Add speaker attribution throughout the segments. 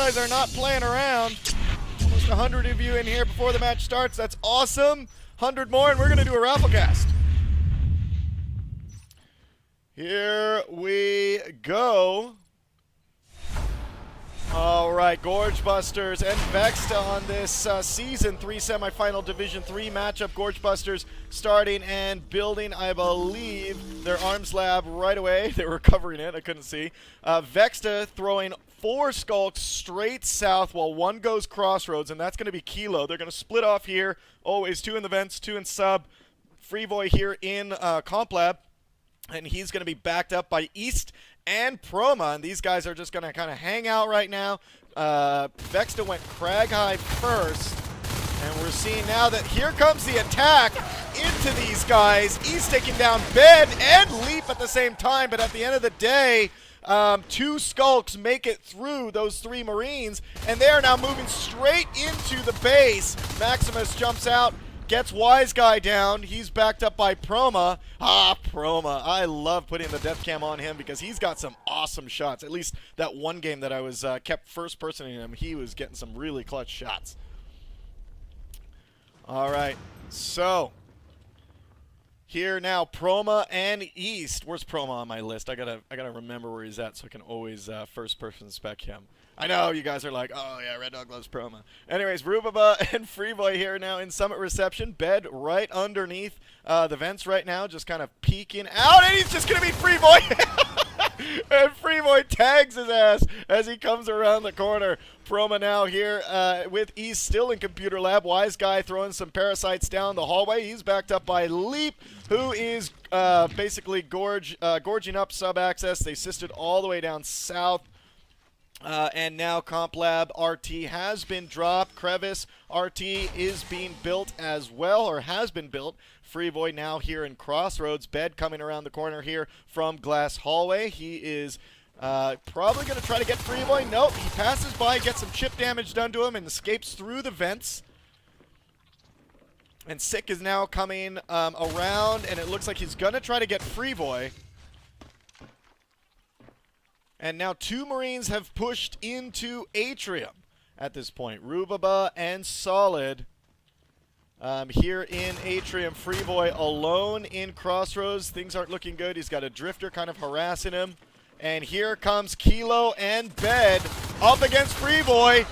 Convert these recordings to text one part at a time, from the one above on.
Speaker 1: guys are not playing around. Almost 100 of you in here before the match starts. That's awesome. 100 more, and we're going to do a raffle cast. Here we go. All right, Gorge Busters and Vexta on this Season 3 Semifinal Division 3 matchup. Gorge Busters starting and building, I believe, their arms lab right away. They were covering it. I couldn't see. Vexta throwing 4 skulks straight south while 1 goes crossroads, and that's going to be Kilo. They're going to split off here. Always 2 in the vents, 2 in sub. Freeboy here in comp lab, and he's going to be backed up by East and Proma, and these guys are just going to kind of hang out right now. Vexta went Crag High first, and we're seeing now that here comes the attack into these guys. East taking down Bed and Leap at the same time, but at the end of the day, 2 skulks make it through those 3 Marines, and they are now moving straight into the base. Maximus jumps out, gets Wise Guy down. He's backed up by Proma. Proma. I love putting the death cam on him because he's got some awesome shots. At least that one game that I was kept first person in him, he was getting some really clutch shots. All right. So here now, Proma and East. Where's Proma on my list? I gotta remember where he's at so I can always first person spec him. I know you guys are like, oh yeah, Red Dog loves Proma. Anyways, Rubaba and Freeboy here now in Summit Reception. Bed right underneath the vents right now, just kind of peeking out, and he's just gonna be Freeboy. And Freeboy tags his ass as he comes around the corner. Proma now here with East still in computer lab. Wise Guy throwing some parasites down the hallway. He's backed up by Leap, who is basically gorging up sub-access. They assisted all the way down south. And now Comp Lab RT has been dropped. Crevice RT is being built as well, or has been built. Freeboy now here in Crossroads. Bed coming around the corner here from Glass Hallway. He is probably going to try to get Freeboy. Nope, he passes by, gets some chip damage done to him, and escapes through the vents. And Sick is now coming around, and it looks like he's going to try to get Freeboy. And now 2 Marines have pushed into Atrium at this point. Rubaba and Solid here in Atrium. Freeboy alone in Crossroads. Things aren't looking good. He's got a Drifter kind of harassing him. And here comes Kilo and Bed up against Freeboy.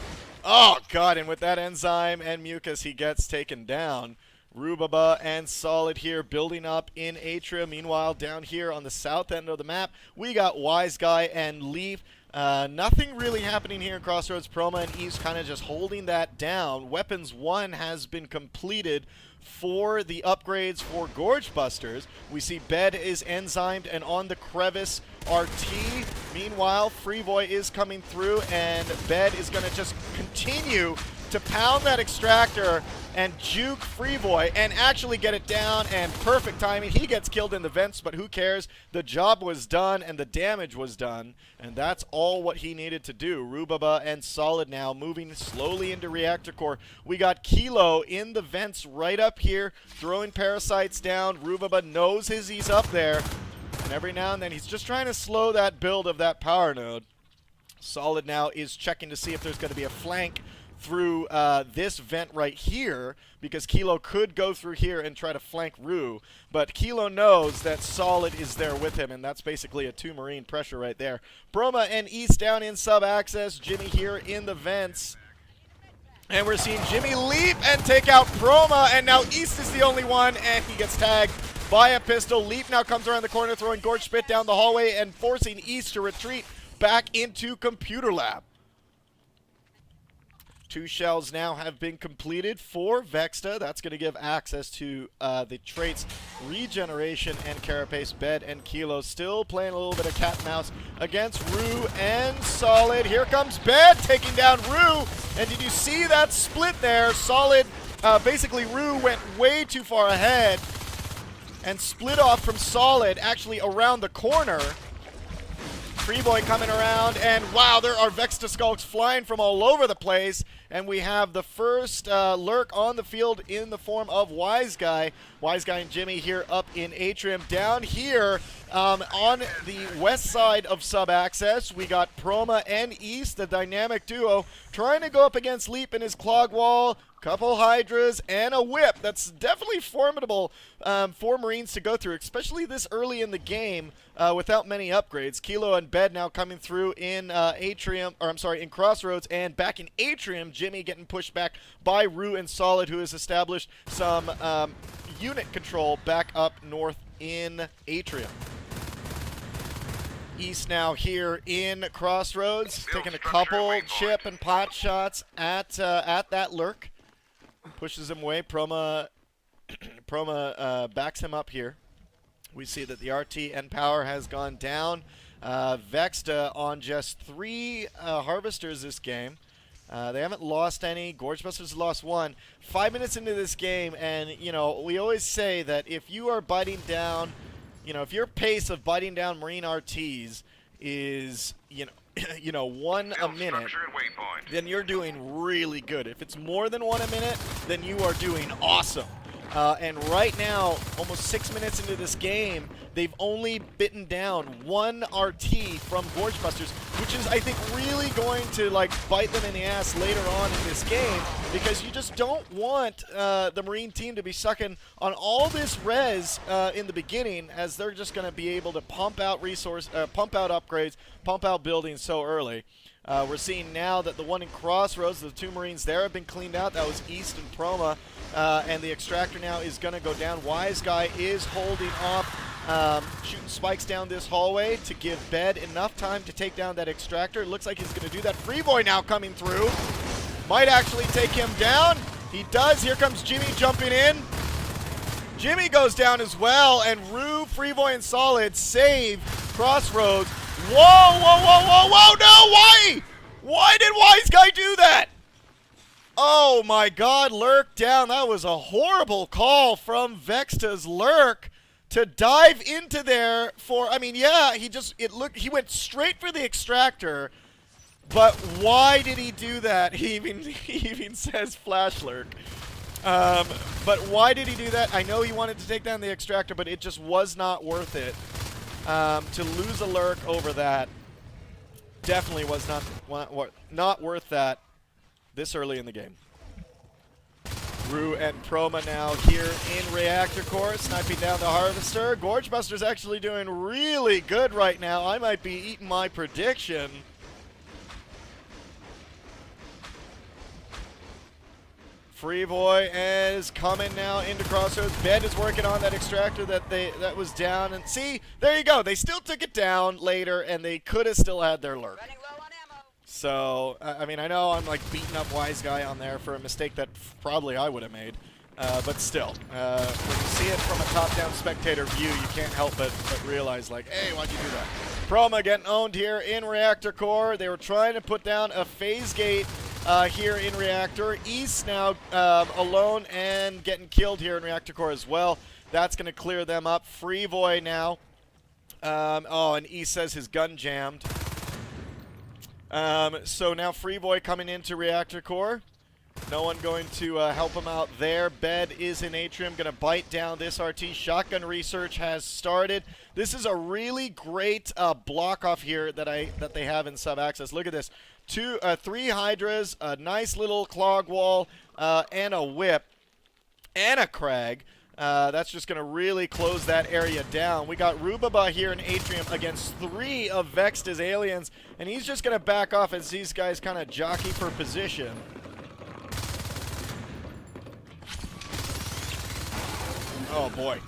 Speaker 1: Oh, God. And with that Enzyme and Mucus, he gets taken down. Rubaba and Solid here building up in Atrium. Meanwhile, down here on the south end of the map, we got Wise Guy and Leaf. Nothing really happening here in Crossroads. Proma and East kind of just holding that down. Weapons 1 has been completed for the upgrades for Gorge Busters. We see Bed is enzymed and on the Crevice RT. Meanwhile, Freeboy is coming through, and Bed is going to just continue to pound that extractor and juke Freeboy and actually get it down, and perfect timing. He gets killed in the vents, but who cares? The job was done and the damage was done, and that's all what he needed to do. Rubaba and Solid now moving slowly into Reactor Core. We got Kilo in the vents right up here, throwing parasites down. Rubaba knows he's up there, and every now and then he's just trying to slow that build of that power node. Solid now is checking to see if there's going to be a flank through this vent right here, because Kilo could go through here and try to flank Rue, but Kilo knows that Solid is there with him, and that's basically a 2 Marine pressure right there. Proma and East down in sub-access. Jimmy here in the vents, and we're seeing Jimmy leap and take out Proma, and now East is the only one, and he gets tagged by a pistol. Leap now comes around the corner, throwing Gorge Spit down the hallway and forcing East to retreat back into Computer Lab. 2 shells now have been completed for Vexta. That's going to give access to the traits Regeneration and Carapace. Bed and Kilo still playing a little bit of cat and mouse against Rue and Solid. Here comes Bed taking down Rue. And did you see that split there? Solid, basically Rue went way too far ahead and split off from Solid actually around the corner. Freeboy coming around, and wow, there are Vexta Skulks flying from all over the place. And we have the first lurk on the field in the form of Wise Guy. Wise Guy and Jimmy here up in Atrium. Down here on the west side of Sub-Access, we got Proma and East, the dynamic duo, trying to go up against Leap in his clog wall. Couple Hydras and a whip. That's definitely formidable for Marines to go through, especially this early in the game without many upgrades. Kilo and Bed now coming through in Atrium, or I'm sorry, in Crossroads, and back in Atrium, Jimmy getting pushed back by Rue and Solid, who has established some unit control back up north in Atrium. East now here in Crossroads, taking a couple chip and pot shots at that lurk. Pushes him away. Proma backs him up here. We see that the RT end power has gone down. Vexta on just 3 harvesters this game. They haven't lost any. Gorgebusters lost 1. 5 minutes into this game, and you know, we always say that if you are biting down, you know, if your pace of biting down Marine RTs is, you know, 1 a minute, then you're doing really good. If it's more than 1 a minute, then you are doing awesome. And right now, almost 6 minutes into this game, they've only bitten down 1 RT from Gorgebusters, which is, I think, really going to like bite them in the ass later on in this game, because you just don't want the Marine team to be sucking on all this res in the beginning, as they're just going to be able to pump out pump out upgrades, pump out buildings so early. We're seeing now that the one in Crossroads, the 2 Marines there have been cleaned out. That was East and Proma. And the extractor now is going to go down. Wise Guy is holding up, shooting spikes down this hallway to give Bed enough time to take down that extractor. It looks like he's going to do that. Freeboy now coming through. Might actually take him down. He does. Here comes Jimmy jumping in. Jimmy goes down as well, and Rue, Freeboy, and Solid save Crossroads. Whoa, whoa, whoa, whoa, whoa, no, why? Why did Wise Guy do that? Oh my god, lurk down. That was a horrible call from Vexta's lurk to dive into there for, I mean, yeah, he went straight for the extractor, but why did he do that? He even says flash lurk. But why did he do that? I know he wanted to take down the extractor, but it just was not worth it. To lose a lurk over that definitely was not worth that this early in the game. Rue and Proma now here in Reactor Core, sniping down the Harvester. Gorgebuster's actually doing really good right now. I might be eating my prediction. Freeboy is coming now into Crossroads. Bed is working on that extractor that was down. And see, there you go. They still took it down later, and they could have still had their lurk. So, I mean, I know I'm like beating up Wise Guy on there for a mistake that probably I would have made. But still, when you see it from a top-down spectator view, you can't help but realize, like, hey, why'd you do that? Proma getting owned here in Reactor Core. They were trying to put down a phase gate here in Reactor. East now alone and getting killed here in Reactor Core as well. That's going to clear them up. Freeboy now. Oh, and East says his gun jammed. So now Freeboy coming into Reactor Core. No one going to help him out there. Bed is in Atrium, going to bite down this RT. Shotgun research has started. This is a really great block off here that they have in Sub-Access. Look at this. 3 Hydras, a nice little clog wall, and a whip, and a crag. That's just going to really close that area down. We got Rubaba here in Atrium against 3 of Vexta's aliens, and he's just going to back off as these guys kind of jockey for position. Oh, boy.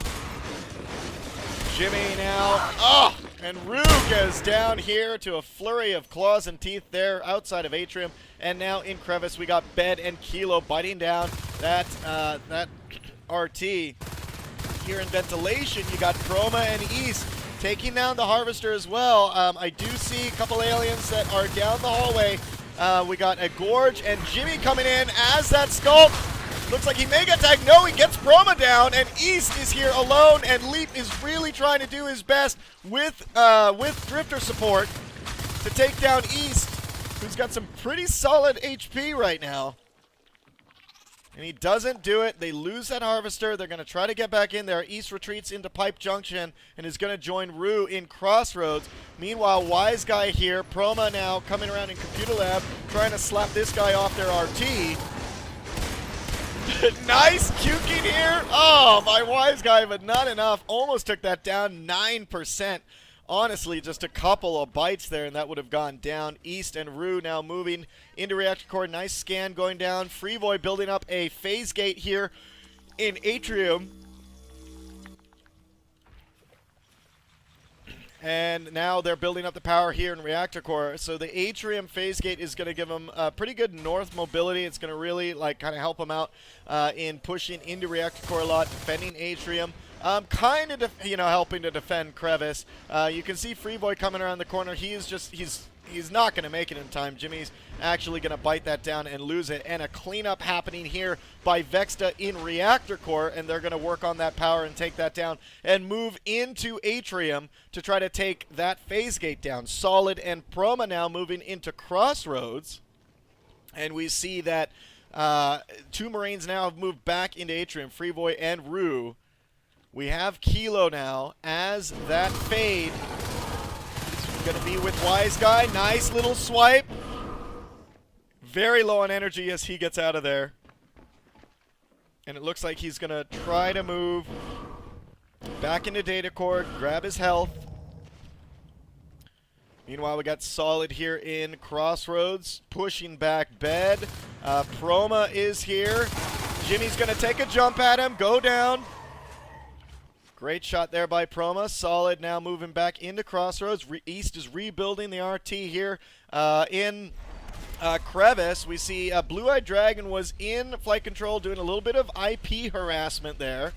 Speaker 1: Jimmy now. Oh! And Rue goes down here to a flurry of claws and teeth there outside of Atrium. And now in Crevice, we got Bed and Kilo biting down that RT. Here in Ventilation, you got Proma and East taking down the Harvester as well. I do see a couple aliens that are down the hallway. We got a Gorge and Jimmy coming in as that Sculpt. Looks like he may get tagged. No, he gets Proma down, and East is here alone, and Leap is really trying to do his best with Drifter support. to take down East, who's got some pretty solid HP right now. And he doesn't do it. They lose that Harvester. They're going to try to get back in there. East retreats into Pipe Junction and is going to join Rue in Crossroads. Meanwhile, Wise Guy here. Proma now coming around in Computer Lab, trying to slap this guy off their RT. Nice cuking here. Oh, my Wise Guy, but not enough. Almost took that down 9%. Honestly, just a couple of bites there, and that would have gone down. East and Rue now moving into Reactor Core. Nice scan going down. Freevoy building up a phase gate here in Atrium. And now they're building up the power here in Reactor Core. So the Atrium phase gate is going to give them pretty good north mobility. It's going to really kind of help them out in pushing into Reactor Core a lot, defending Atrium. Kind of, helping to defend Crevice. You can see Freevoy coming around the corner. He's not going to make it in time. Jimmy's actually going to bite that down and lose it. And a cleanup happening here by Vexta in Reactor Core, and they're going to work on that power and take that down and move into Atrium to try to take that phase gate down. Solid and Proma now moving into Crossroads. And we see that two Marines now have moved back into Atrium, Freevoy and Rue. We have Kilo now as that fade. It's going to be with Wise Guy. Nice little swipe. Very low on energy as he gets out of there. And it looks like he's going to try to move back into Data Core, grab his health. Meanwhile, we got Solid here in Crossroads, pushing back Bed. Proma is here. Jimmy's going to take a jump at him, go down. Great shot there by Proma. Solid now moving back into Crossroads. East is rebuilding the RT here in Crevice. We see Blue-Eyed Dragon was in flight control doing a little bit of IP harassment there.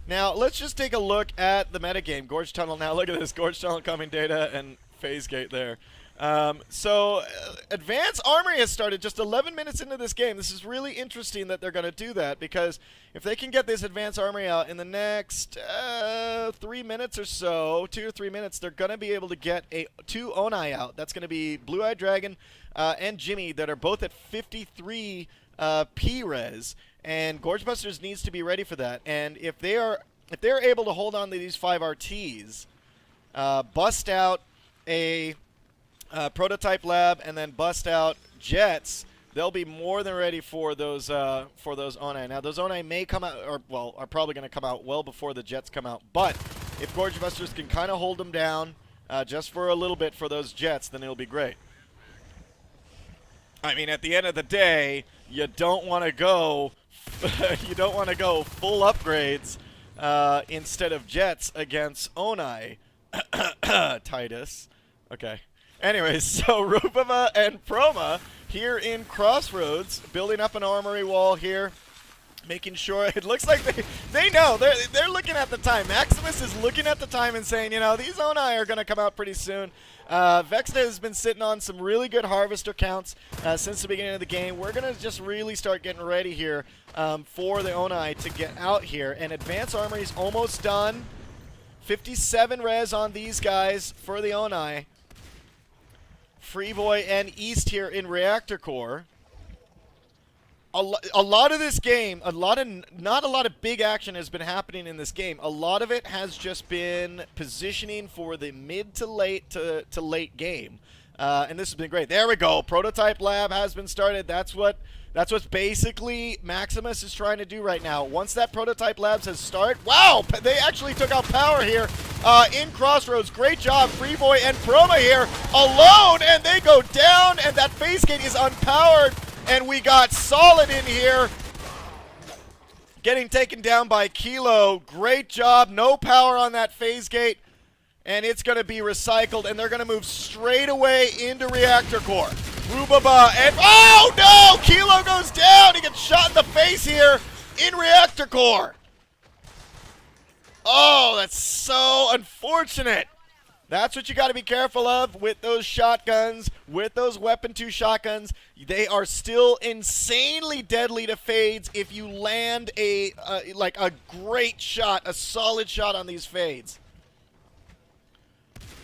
Speaker 1: Now, let's just take a look at the metagame. Gorge Tunnel now. Look at this. Gorge Tunnel coming data and phase gate there. Advanced Armory has started just 11 minutes into this game. This is really interesting that they're going to do that, because if they can get this Advanced Armory out in the next 3 minutes or so, 2 or 3 minutes, they're going to be able to get two Onai out. That's going to be Blue-Eyed Dragon and Jimmy that are both at 53 P-Res, and Gorgebusters needs to be ready for that. And if they're able to hold on to these 5 RTs, bust out a prototype lab and then bust out jets, they'll be more than ready for those Onai. Now those Onai may come out, or well, are probably going to come out well before the jets come out. But if Gorge Busters can kind of hold them down just for a little bit for those jets, then it'll be great. I mean, at the end of the day, you don't want to go full upgrades instead of jets against Onai. Titus. Okay. Anyways, so Rubama and Proma here in Crossroads, building up an armory wall here, making sure it looks like they know. They're looking at the time. Maximus is looking at the time and saying, these Onai are going to come out pretty soon. Vexta has been sitting on some really good harvester counts since the beginning of the game. We're going to just really start getting ready here for the Onai to get out here. And Advanced Armory is almost done. 57 res on these guys for the Onai. Freevoy and East here in Reactor Core. A lot of this game, not a lot of big action has been happening in this game. A lot of it has just been positioning for the mid to late game. And this has been great. There we go. Prototype lab has been started. That's what basically Maximus is trying to do right now. Once that prototype labs has started, wow, they actually took out power here in Crossroads. Great job, Freevoy and Proma here alone, and they go down, and that phase gate is unpowered, and we got Solid in here getting taken down by Kilo. Great job, no power on that phase gate, and it's going to be recycled, and they're going to move straight away into Reactor Core. Rubaba and oh no! Kilo goes down. He gets shot in the face here in Reactor Core. Oh, that's so unfortunate. That's what you got to be careful of with those shotguns, with those Weapon 2 shotguns. They are still insanely deadly to fades if you land a great shot, a solid shot on these fades.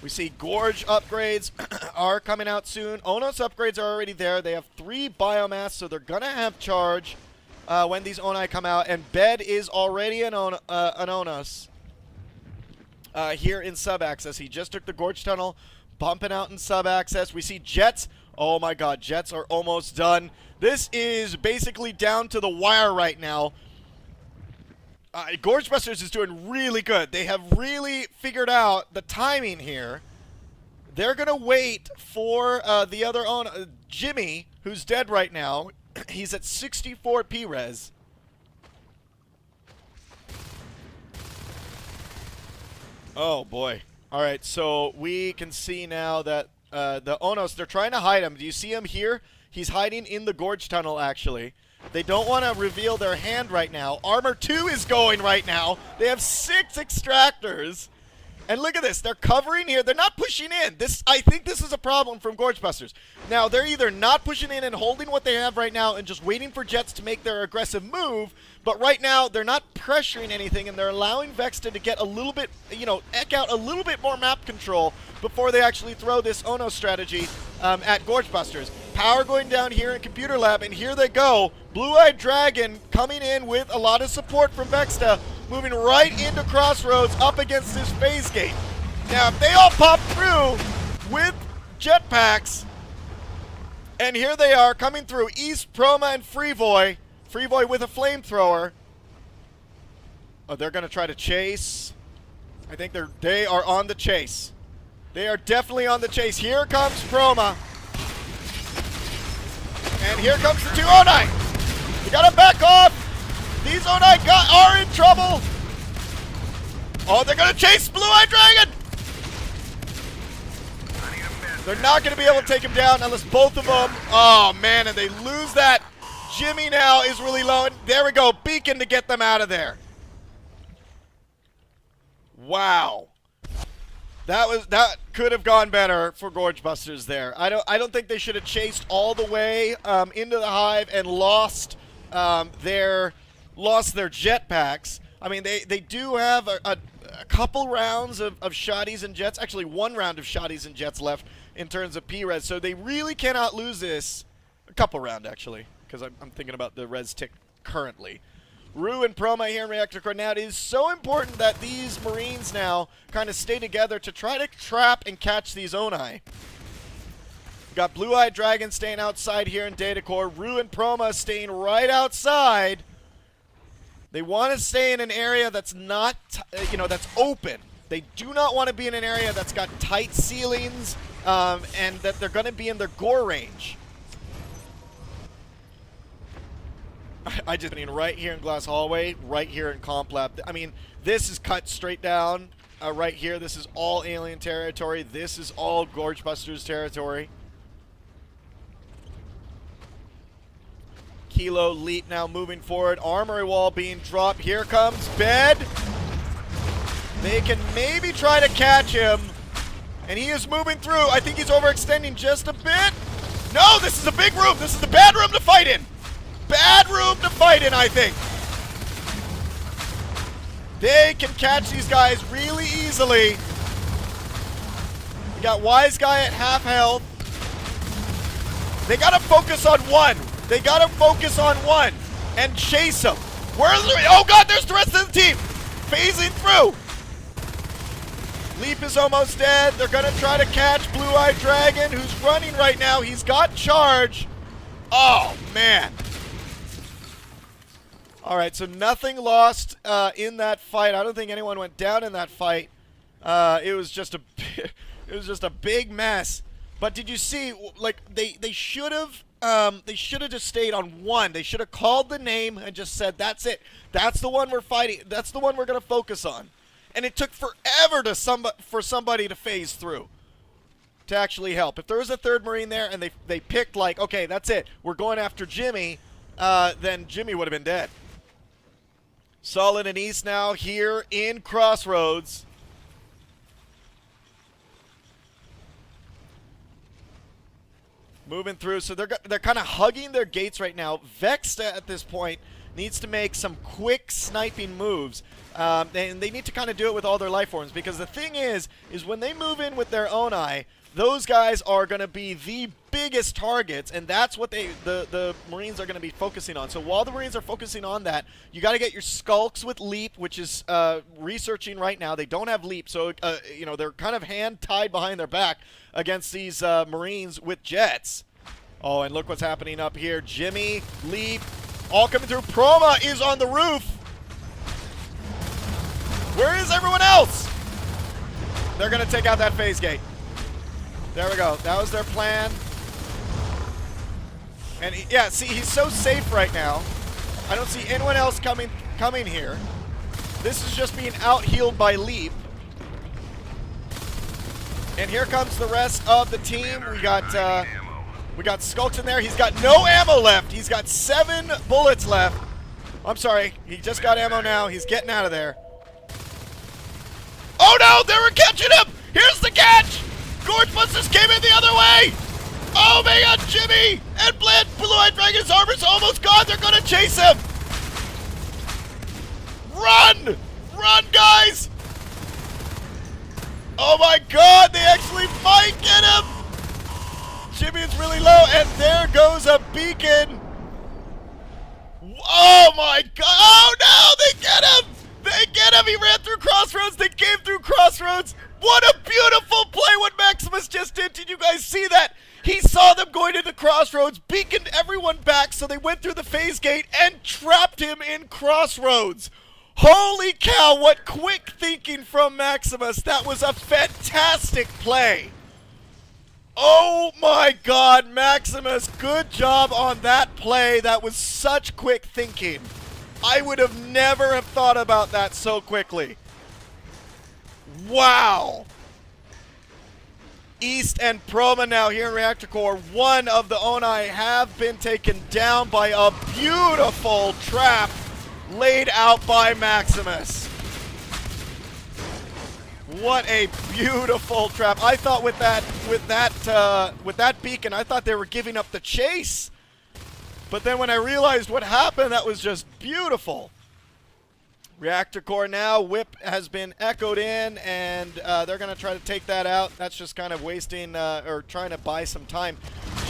Speaker 1: We see Gorge upgrades are coming out soon. Onos upgrades are already there. They have 3 biomass, so they're going to have charge when these Onai come out. And Bed is already an Onos here in sub-access. He just took the Gorge Tunnel, bumping out in sub-access. We see Jets. Oh my god, Jets are almost done. This is basically down to the wire right now. Gorge Busters is doing really good. They have really figured out the timing here. They're going to wait for the other owner, Jimmy, who's dead right now. He's at 64 P-Res. Oh, boy. All right, so we can see now that the Onos, they're trying to hide him. Do you see him here? He's hiding in the Gorge Tunnel, actually. They don't want to reveal their hand right now. Armor 2 is going right now. They have 6 extractors. And look at this. They're covering here. They're not pushing in. I think this is a problem from Gorge Busters. Now, they're either not pushing in and holding what they have right now and just waiting for Jets to make their aggressive move. But right now, they're not pressuring anything, and they're allowing Vexta to get a little bit, eke out a little bit more map control before they actually throw this Ono strategy at Gorge Busters. Power going down here in Computer Lab, and here they go. Blue-Eyed Dragon coming in with a lot of support from Vexta, moving right into Crossroads up against this phase gate. Now, if they all pop through with jetpacks, and here they are coming through, East, Proma, and Freevoy. Freevoy with a flamethrower. Oh, they're going to try to chase. I think they are on the chase. They are definitely on the chase. Here comes Proma. And here comes the 2 Onai. You gotta back off. These Onai are in trouble. Oh, they're gonna chase Blue-Eyed Dragon. They're not gonna be able to take him down unless both of them. Oh man, and they lose that. Jimmy now is really low. And there we go, Beacon to get them out of there. Wow. That could have gone better for Gorge Busters there. I don't think they should have chased all the way into the hive and lost their jetpacks. I mean, they do have a couple rounds of shotties and jets. Actually, 1 round of shotties and jets left in terms of P-Res. So they really cannot lose this. A couple round, actually, because I'm thinking about the res tick currently. Rue and Proma here in Reactor Core. Now, it is so important that these Marines now kind of stay together to try to trap and catch these Onai. We've got Blue-Eyed Dragon staying outside here in Data Core. Rue and Proma staying right outside. They want to stay in an area that's not, that's open. They do not want to be in an area that's got tight ceilings and that they're going to be in their gore range. I mean, right here in Glass Hallway, right here in Comp Lab. I mean, this is cut straight down right here. This is all alien territory. This is all Gorge Busters territory. Kilo Leap now moving forward. Armory wall being dropped. Here comes Bed. They can maybe try to catch him. And he is moving through. I think he's overextending just a bit. No, this is a big room. This is the bad room to fight in. Bad room to fight in, I think. They can catch these guys really easily. We got Wise Guy at half health. They gotta focus on one. They gotta focus on one and chase him. Where's the? Oh god, there's the rest of the team phasing through. Leap is almost dead. They're gonna try to catch Blue-Eyed Dragon, who's running right now. He's got charge. Oh man. All right, so nothing lost in that fight. I don't think anyone went down in that fight. It was just a big mess. But did you see? Like they should have just stayed on one. They should have called the name and just said, "That's it. That's the one we're fighting. That's the one we're gonna focus on." And it took forever for somebody to phase through to actually help. If there was a third Marine there and they picked like, okay, that's it. We're going after Jimmy. Then Jimmy would have been dead. Solid and East now here in Crossroads. Moving through, so they're kind of hugging their gates right now. Vexta at this point needs to make some quick sniping moves. And they need to kind of do it with all their life forms, because the thing is when they move in with their own eye, those guys are going to be the biggest targets, and that's what the Marines are going to be focusing on. So while the Marines are focusing on that, you got to get your skulks with leap, which is researching right now. They don't have leap, so you know, they're kind of hand tied behind their back against these Marines with jets. Oh, and look what's happening up here. Jimmy, leap, all coming through. Proma is on the roof. Where is everyone else? They're going to take out that phase gate. There we go. That was their plan. And yeah, see, he's so safe right now. I don't see anyone else coming here. This is just being out-healed by leap. And here comes the rest of the team. We got Skulks in there. He's got no ammo left. He's got 7 bullets left. I'm sorry. He just got ammo now. He's getting out of there. Oh no! They were catching him! Here's the catch! Gorge Busters came in the other way! Oh my god, Jimmy and Blue-Eyed Dragon's armor's almost gone. They're gonna chase him! Run! Run, guys! Oh my god, they actually might get him! Jimmy's really low, and there goes a beacon! Oh my god! Oh no! They get him! They get him! He ran through Crossroads! They came through Crossroads! What a beautiful play what Maximus just did! Did you guys see that? He saw them going into Crossroads, beaconed everyone back, so they went through the phase gate and trapped him in Crossroads! Holy cow, what quick thinking from Maximus! That was a fantastic play! Oh my god, Maximus, good job on that play. That was such quick thinking. I would have never have thought about that so quickly. Wow! East and Proma now here in Reactor Core. One of the Onai have been taken down by a beautiful trap laid out by Maximus. What a beautiful trap. I thought with that beacon, I thought they were giving up the chase. But then when I realized what happened, that was just beautiful. Reactor Core now. Whip has been echoed in, and they're going to try to take that out. That's just kind of wasting or trying to buy some time.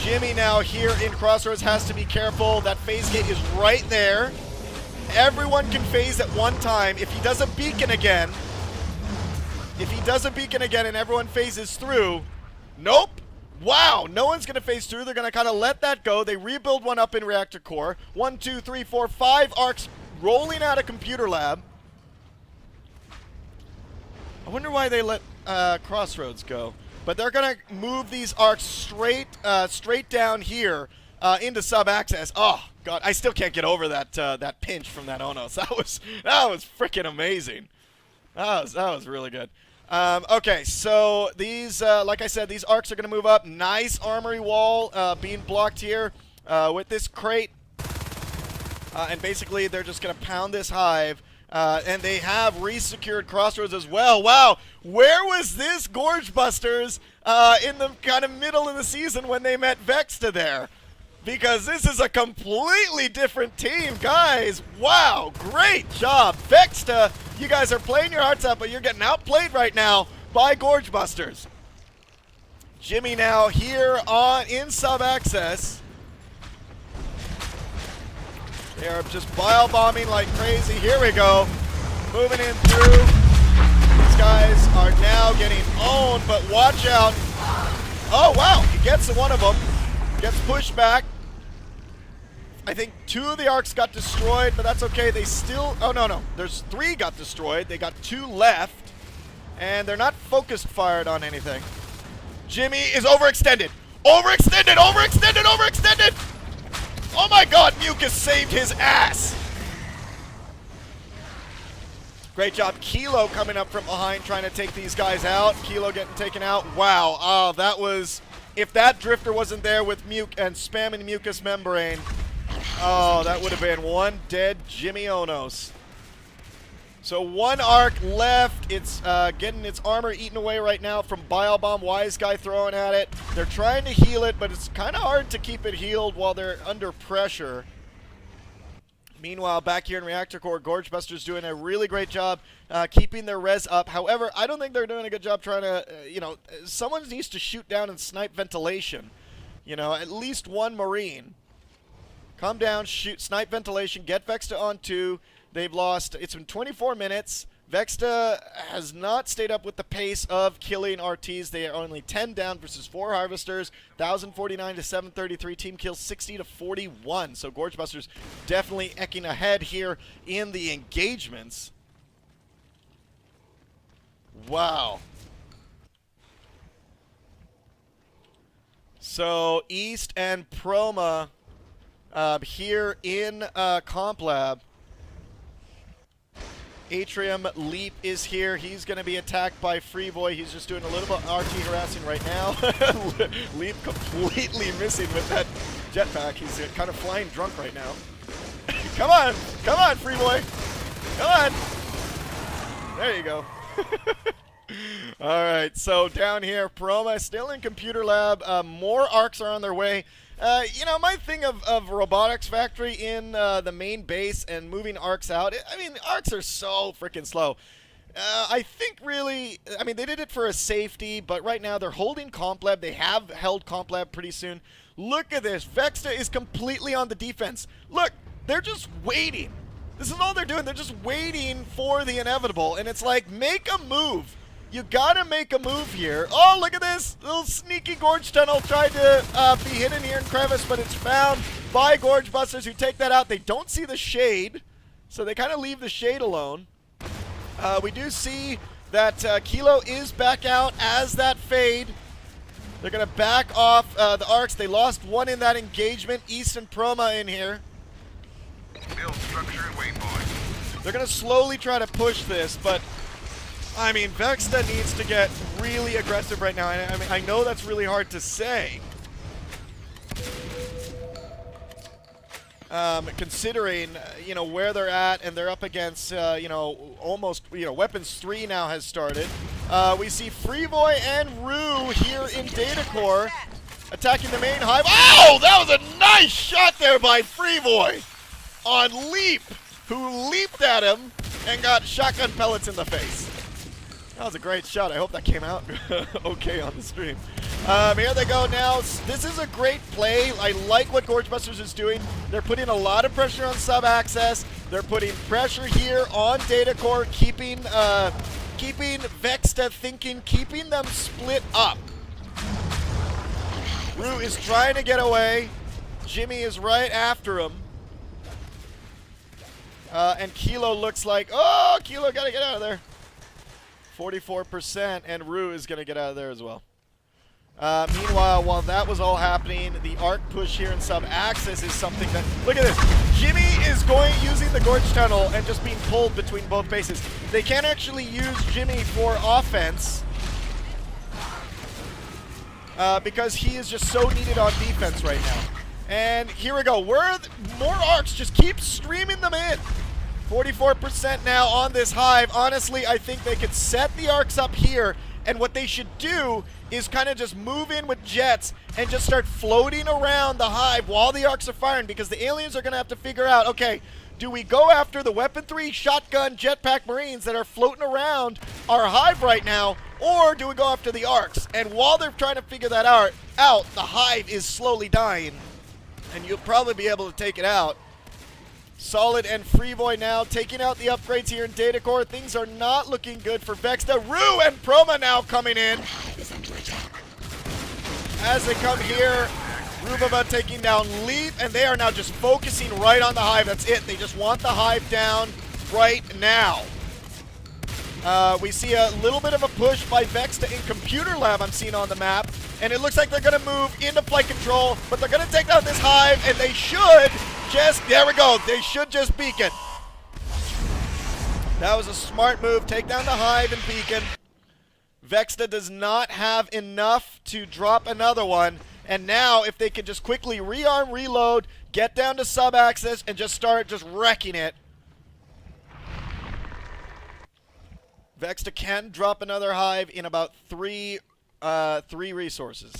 Speaker 1: Jimmy now here in Crossroads has to be careful. That phase gate is right there. Everyone can phase at one time. If he does a beacon again, and everyone phases through, nope. Wow, no one's going to phase through. They're going to kind of let that go. They rebuild one up in Reactor Core. 1, 2, 3, 4, 5 arcs rolling out of Computer Lab. I wonder why they let Crossroads go. But they're going to move these arcs straight down here into sub-access. Oh, God, I still can't get over that pinch from that Onos. That was freaking amazing. That was really good. Okay, so these, like I said, these arcs are going to move up. Nice armory wall being blocked here with this crate. And basically, they're just going to pound this hive. And they have re-secured Crossroads as well. Wow, where was this Gorge Busters in the kind of middle of the season when they met Vexta there? Because this is a completely different team, guys. Wow, great job. Vexta, you guys are playing your hearts out, but you're getting outplayed right now by Gorge Busters. Jimmy now here in sub-access. They are just bile-bombing like crazy. Here we go. Moving in through. These guys are now getting owned, but watch out. Oh, wow. He gets to one of them. Gets pushed back. I think 2 of the arcs got destroyed, but that's okay. They still... Oh, no. There's 3 got destroyed. They got 2 left. And they're not focused fired on anything. Jimmy is overextended. Overextended! Oh my god, Mucus saved his ass! Great job. Kilo coming up from behind trying to take these guys out. Kilo getting taken out. Wow. Oh, that was... If that Drifter wasn't there with and spamming Mucus Membrane, oh, that would have been one dead Jimmy Onos. So one arc left. It's getting its armor eaten away right now from Bile Bomb. Wise Guy throwing at it. They're trying to heal it, but it's kind of hard to keep it healed while they're under pressure. Meanwhile, back here in Reactor Core, Gorge Buster's doing a really great job keeping their res up. However, I don't think they're doing a good job trying to, someone needs to shoot down and snipe ventilation. At least one Marine. Come down, shoot, snipe ventilation, get Vexta on 2. They've lost, it's been 24 minutes. Vexta has not stayed up with the pace of killing RTs. They are only 10 down versus 4 Harvesters. 1,049 to 733. Team kills 60 to 41. So Gorge Busters definitely ecking ahead here in the engagements. Wow. So East and Proma here in Comp Lab. Atrium Leap is here. He's going to be attacked by Freeboy. He's just doing a little bit RT harassing right now. Leap completely missing with that jetpack. He's kind of flying drunk right now. Come on, Freeboy. Come on. There you go. All right, so down here, Proma still in Computer Lab. More arcs are on their way. My thing of Robotics Factory in the main base and moving arcs out, arcs are so freaking slow. I think really, they did it for a safety, but right now they're holding Comp Lab. They have held Comp Lab pretty soon. Look at this. Vexta is completely on the defense. Look, they're just waiting. This is all they're doing. They're just waiting for the inevitable, and it's like, make a move. You gotta make a move here. Oh, look at this. Little sneaky Gorge Tunnel tried to be hidden here in Crevice, but it's found by Gorge Busters who take that out. They don't see the shade, so they kind of leave the shade alone. We do see that Kilo is back out as that fade. They're gonna back off the arcs. They lost one in that engagement. East and Proma in here.
Speaker 2: Build structure and waypoint.
Speaker 1: They're gonna slowly try to push this, but Vexta needs to get really aggressive right now. I know that's really hard to say. Considering, where they're at, and they're up against, almost, Weapons 3 now has started. We see Freeboy and Rue here in Data Core attacking the main hive. Oh, that was a nice shot there by Freeboy on Leap, who leaped at him and got shotgun pellets in the face. That was a great shot. I hope that came out okay on the stream. Here they go now. This is a great play. I like what Gorge Busters is doing. They're putting a lot of pressure on sub-access. They're putting pressure here on Data Core, keeping Vexta thinking, keeping them split up. Rue is trying to get away. Jimmy is right after him. And Kilo looks like, oh, Kilo gotta get out of there. 44%, and Rue is going to get out of there as well. Meanwhile, while that was all happening, the arc push here in sub-access is something that... Look at this. Jimmy is using the Gorge Tunnel and just being pulled between both bases. They can't actually use Jimmy for offense because he is just so needed on defense right now. And here we go. More arcs. Just keep streaming them in. 44% now on this hive. Honestly, I think they could set the arcs up here, and what they should do is kind of just move in with jets and just start floating around the hive while the arcs are firing, because the aliens are going to have to figure out, okay, do we go after the Weapon 3 shotgun jetpack Marines that are floating around our hive right now, or do we go after the arcs? And while they're trying to figure that out, the hive is slowly dying, and you'll probably be able to take it out. Solid and Freeboy now taking out the upgrades here in Data Core. Things are not looking good for Vexta. Rue and Proma now coming in. As they come here, Rubaba taking down Leap, and they are now just focusing right on the hive. That's it. They just want the hive down right now. We see a little bit of a push by Vexta in Computer Lab I'm seeing on the map, and it looks like they're going to move into flight control, but they're going to take down this hive, and they should just, there we go, they should just beacon. That was a smart move. Take down the hive and beacon. Vexta does not have enough to drop another one, and now if they could just quickly rearm, reload, get down to sub-access, and just start just wrecking it. Vexta can drop another hive in about three resources.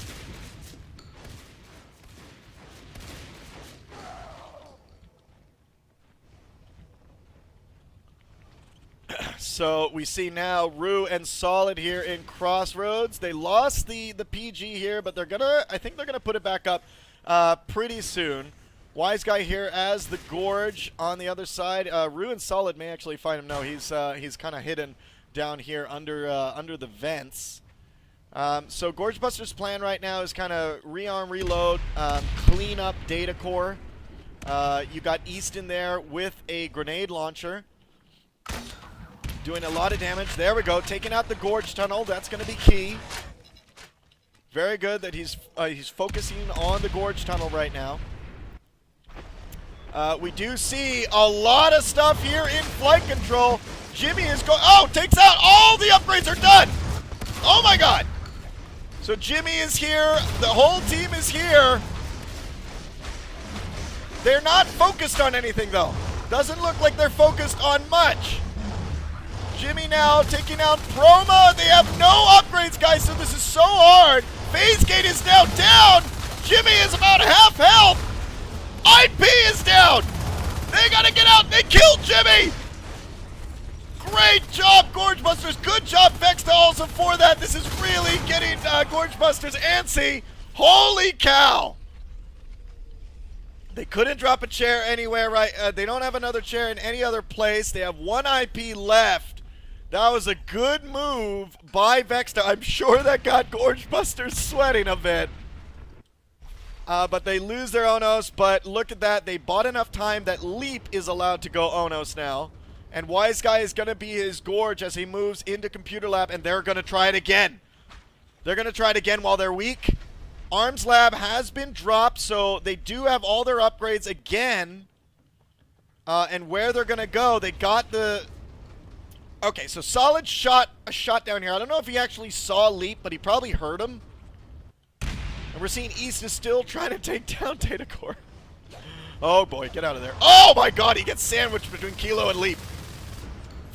Speaker 1: So we see now Rue and Solid here in Crossroads. They lost the PG here, but I think they're gonna put it back up pretty soon. Wise Guy here as the Gorge on the other side. Rue and Solid may actually find him. No, he's kind of hidden down here under the vents. So Gorge Buster's plan right now is kind of rearm, reload, clean up data core. You got East in there with a grenade launcher. Doing a lot of damage. There we go. Taking out the Gorge tunnel. That's going to be key. Very good that he's focusing on the Gorge tunnel right now. We do see a lot of stuff here in flight control. Jimmy is going... Oh, takes out. All the upgrades are done. Oh, my God. So Jimmy is here. The whole team is here. They're not focused on anything, though. Doesn't look like they're focused on much. Jimmy now taking out Proma. They have no upgrades, guys, so this is so hard. Phase Gate is now down. Jimmy is about half health. IP is down. They gotta get out. They killed Jimmy. Great job, Gorge Busters. Good job, Vexta, also for that. This is really getting Gorge Busters antsy. Holy cow. They couldn't drop a chair anywhere, right? They don't have another chair in any other place. They have one IP left. That was a good move by Vexta. I'm sure that got Gorge Busters sweating a bit. But they lose their Onos, but look at that. They bought enough time that Leap is allowed to go Onos now. And Wise Guy is going to be his Gorge as he moves into Computer Lab, and they're going to try it again. They're going to try it again while they're weak. Arms Lab has been dropped, so they do have all their upgrades again. And where they're going to go, they got the... Okay, so Solid shot a shot down here. I don't know if he actually saw Leap, but he probably heard him. And we're seeing East is still trying to take down Data Core. Oh boy, get out of there. Oh my God, he gets sandwiched between Kilo and Leap.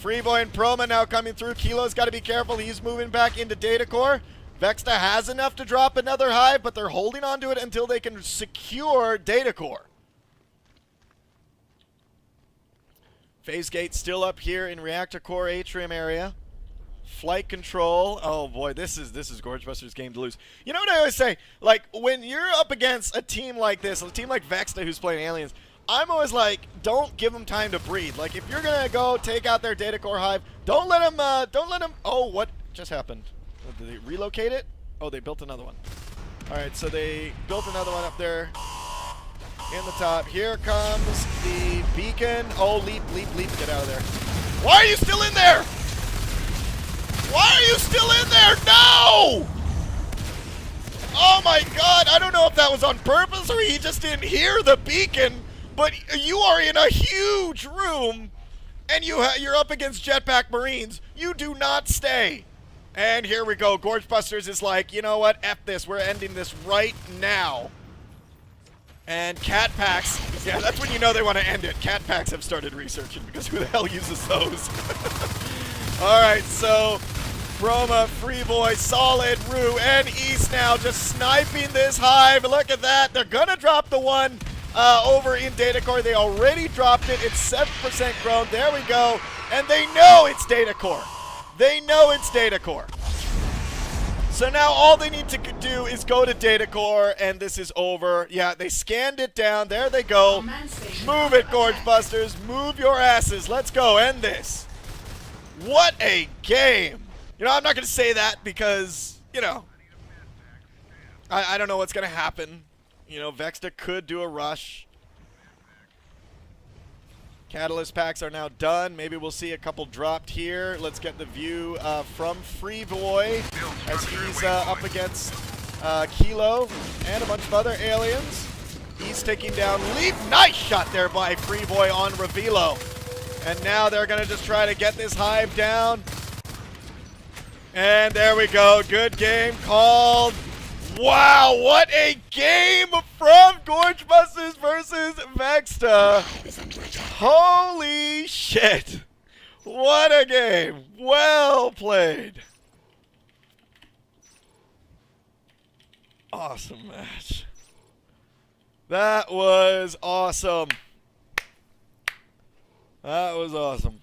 Speaker 1: Freeboy and Proma now coming through. Kilo's got to be careful. He's moving back into Data Core. Vexta has enough to drop another hive, but they're holding on to it until they can secure Data Core. Phase Gate still up here in Reactor Core Atrium area. Flight control. Oh boy, this is Gorge Busters' game to lose. You know what I always say? Like, when you're up against a team like this, a team like Vexta who's playing Aliens, I'm always like, don't give them time to breathe. Like, if you're gonna go take out their Data Core hive, don't let them. Oh, what just happened? Did they relocate it? Oh, they built another one. All right, so they built another one up there. In the top. Here comes the beacon. Oh, leap, get out of there. Why are you still in there? Why are you still in there? No! Oh my God, I don't know if that was on purpose or he just didn't hear the beacon, but you are in a huge room and you're up against Jetpack Marines. You do not stay. And here we go. Gorge Busters is like, you know what? F this. We're ending this right now. And Cat Packs, yeah, that's when you know they want to end it. Cat Packs have started researching because who the hell uses those? Alright, so Proma, Freeboy, Solid, Rue, and East now just sniping this hive. Look at that. They're going to drop the one over in Data Core. They already dropped it. It's 7% grown. There we go. And they know it's Data Core. They know it's Data Core. So now all they need to do is go to Data Core, and this is over. Yeah, they scanned it down. There they go. Move it, Gorge Busters. Move your asses. Let's go. End this. What a game. You know, I'm not going to say that because, you know, I don't know what's going to happen. You know, Vexta could do a rush. Catalyst packs are now done. Maybe we'll see a couple dropped here. Let's get the view from Freeboy as he's up against Kilo and a bunch of other aliens. He's taking down Leap. Nice shot there by Freeboy on Revilo. And now they're going to just try to get this hive down. And there we go. Good game called. Wow, what a game from Gorge Busters versus Vexta. Holy shit. What a game. Well played. Awesome match. That was awesome. That was awesome.